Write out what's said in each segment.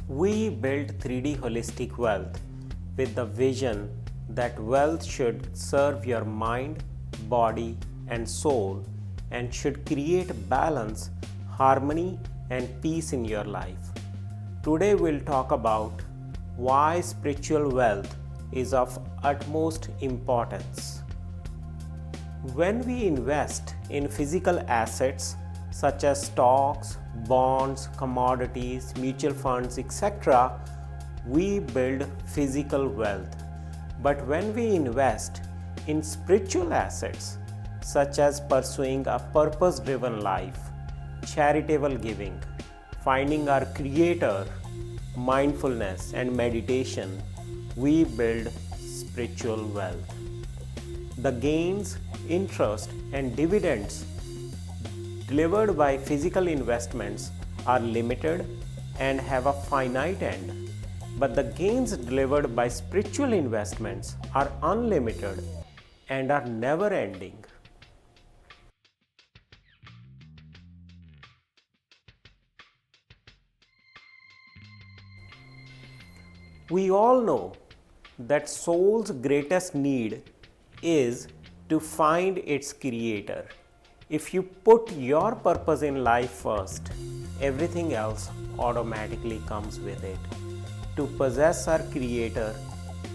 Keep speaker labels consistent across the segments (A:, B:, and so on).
A: We build 3D holistic wealth with the vision that wealth should serve your mind, body, and soul and should create balance, harmony, and peace in your life. Today, we'll talk about why spiritual wealth is of utmost importance. When we invest in physical assets such as stocks, bonds, commodities, mutual funds, etc., we build physical wealth. But when we invest in spiritual assets such as pursuing a purpose driven life, charitable giving, finding our Creator, mindfulness, and meditation, we build spiritual wealth. The gains, interest, and dividends delivered by physical investments are limited and have a finite end, but the gains delivered by spiritual investments are unlimited and are never ending. We all know that soul's greatest need is to find its creator. If you put your purpose in life first, everything else automatically comes with it. To possess our creator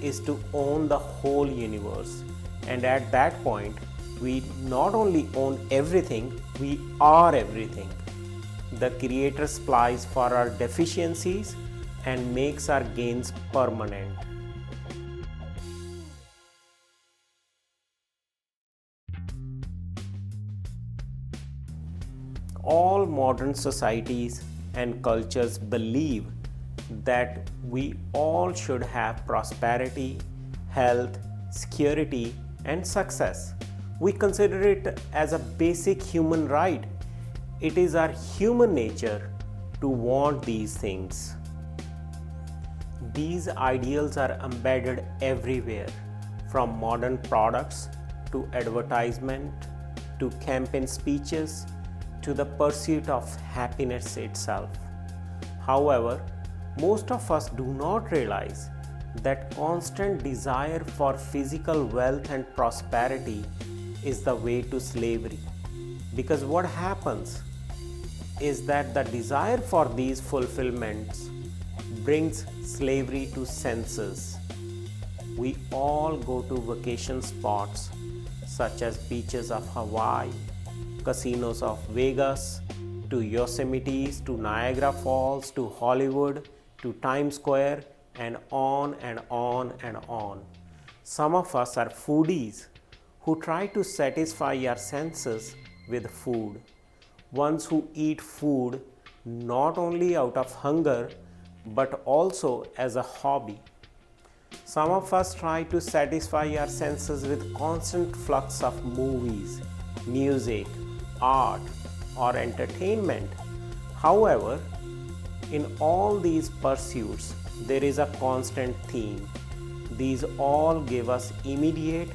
A: is to own the whole universe, and at that point, we not only own everything, we are everything. The creator supplies for our deficiencies and makes our gains permanent. All modern societies and cultures believe that we all should have prosperity, health, security, and success. We consider it as a basic human right. It is our human nature to want these things. These ideals are embedded everywhere, from modern products to advertisement to campaign speeches to the pursuit of happiness itself. However, most of us do not realize that constant desire for physical wealth and prosperity is the way to slavery. Because what happens is that the desire for these fulfillments brings slavery to senses. We all go to vacation spots such as beaches of Hawaii, casinos of Vegas, to Yosemite, to Niagara Falls, to Hollywood, to Times Square, and on and on and on. Some of us are foodies who try to satisfy our senses with food. Ones who eat food not only out of hunger but also as a hobby. Some of us try to satisfy our senses with constant flux of movies, music, art, or entertainment. However, in all these pursuits, there is a constant theme. These all give us immediate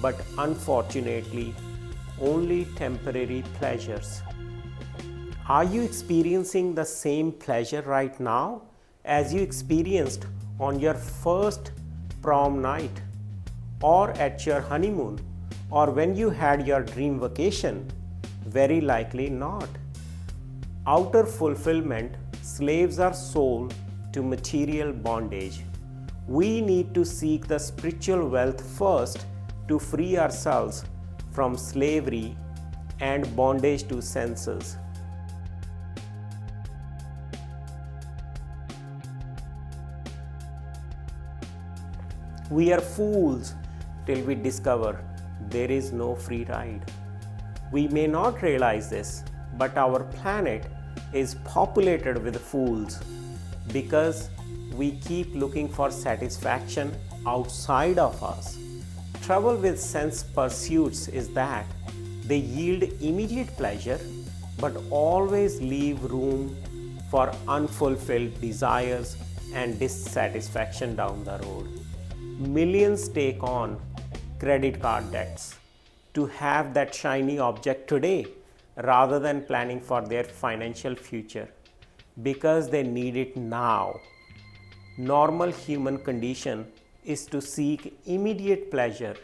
A: but unfortunately only temporary pleasures. Are you experiencing the same pleasure right now as you experienced on your first prom night, or at your honeymoon, or when you had your dream vacation? Very likely not. Outer fulfillment slaves our soul to material bondage. We need to seek the spiritual wealth first to free ourselves from slavery and bondage to senses. We are fools till we discover there is no free ride. We may not realize this, but our planet is populated with fools because we keep looking for satisfaction outside of us. Trouble with sense pursuits is that they yield immediate pleasure but always leave room for unfulfilled desires and dissatisfaction down the road. Millions take on credit card debts to have that shiny object today rather than planning for their financial future. because they need it now. Normal human condition is to seek immediate pleasure,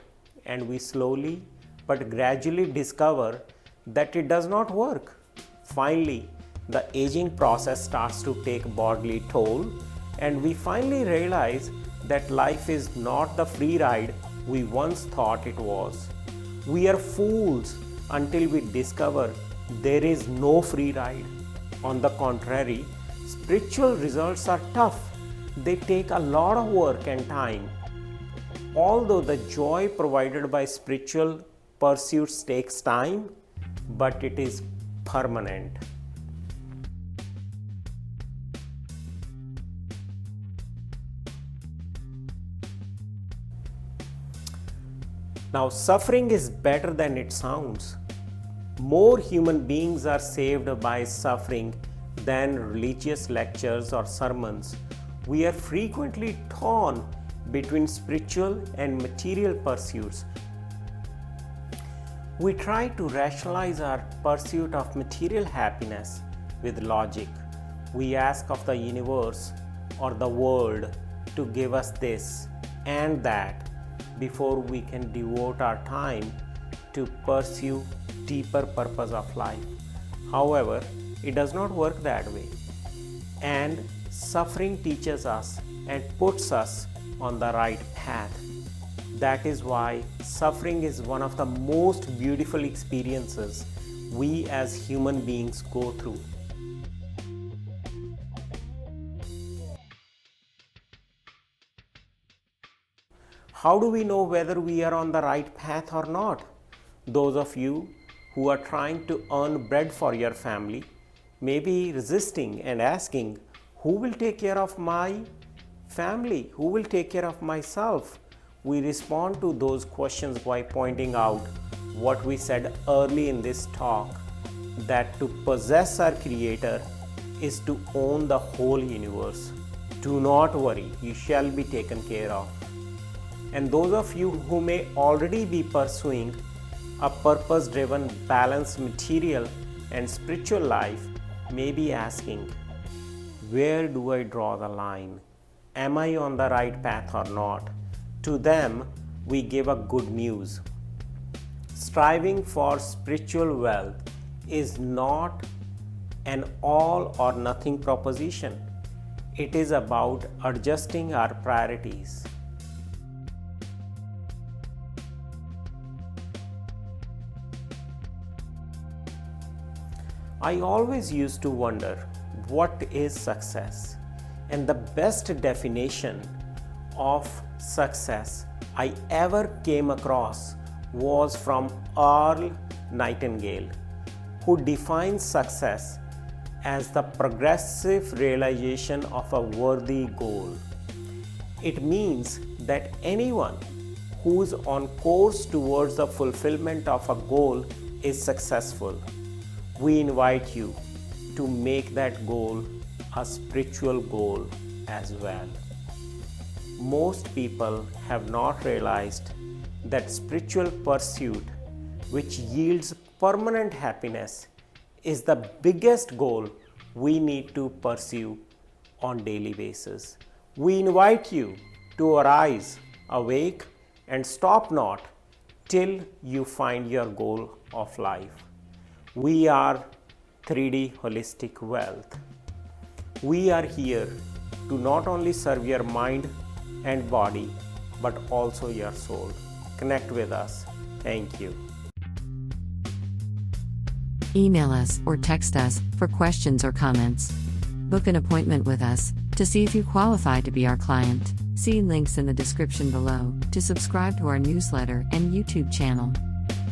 A: and we slowly but gradually discover that it does not work. Finally, the aging process starts to take bodily toll, and we finally realize that life is not the free ride we once thought it was. We are fools until we discover there is no free ride. On the contrary, spiritual results are tough. They take a lot of work and time. Although the joy provided by spiritual pursuits takes time, but it is permanent. Now, suffering is better than it sounds. More human beings are saved by suffering than religious lectures or sermons. We are frequently torn between spiritual and material pursuits. We try to rationalize our pursuit of material happiness with logic. We ask of the universe or the world to give us this and that before we can devote our time to pursue deeper purpose of life. However, it does not work that way. And suffering teaches us and puts us on the right path. That is why suffering is one of the most beautiful experiences we as human beings go through. How do we know whether we are on the right path or not? Those of you who are trying to earn bread for your family may be resisting and asking, who will take care of my family? Who will take care of myself? We respond to those questions by pointing out what we said early in this talk, that to possess our Creator is to own the whole universe. Do not worry, you shall be taken care of. And those of you who may already be pursuing a purpose-driven, balanced material and spiritual life may be asking, where do I draw the line? Am I on the right path or not? To them, we give a good news. Striving for spiritual wealth is not an all or nothing proposition. It is about adjusting our priorities. I always used to wonder, what is success? And the best definition of success I ever came across was from Earl Nightingale, who defines success as the progressive realization of a worthy goal. It means that anyone who is on course towards the fulfillment of a goal is successful. We invite you to make that goal a spiritual goal as well. Most people have not realized that spiritual pursuit, which yields permanent happiness, is the biggest goal we need to pursue on daily basis. We invite you to arise, awake, and stop not till you find your goal of life. We are 3D Holistic Wealth. We are here to not only serve your mind and body, but also your soul. Connect with us. Thank you.
B: Email us or text us for questions or comments. Book an appointment with us to see if you qualify to be our client. See links in the description below to subscribe to our newsletter and YouTube channel.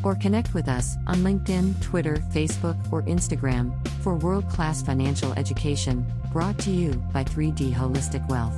B: Or connect with us on LinkedIn, Twitter, Facebook, or Instagram for world-class financial education brought to you by 3D Holistic Wealth.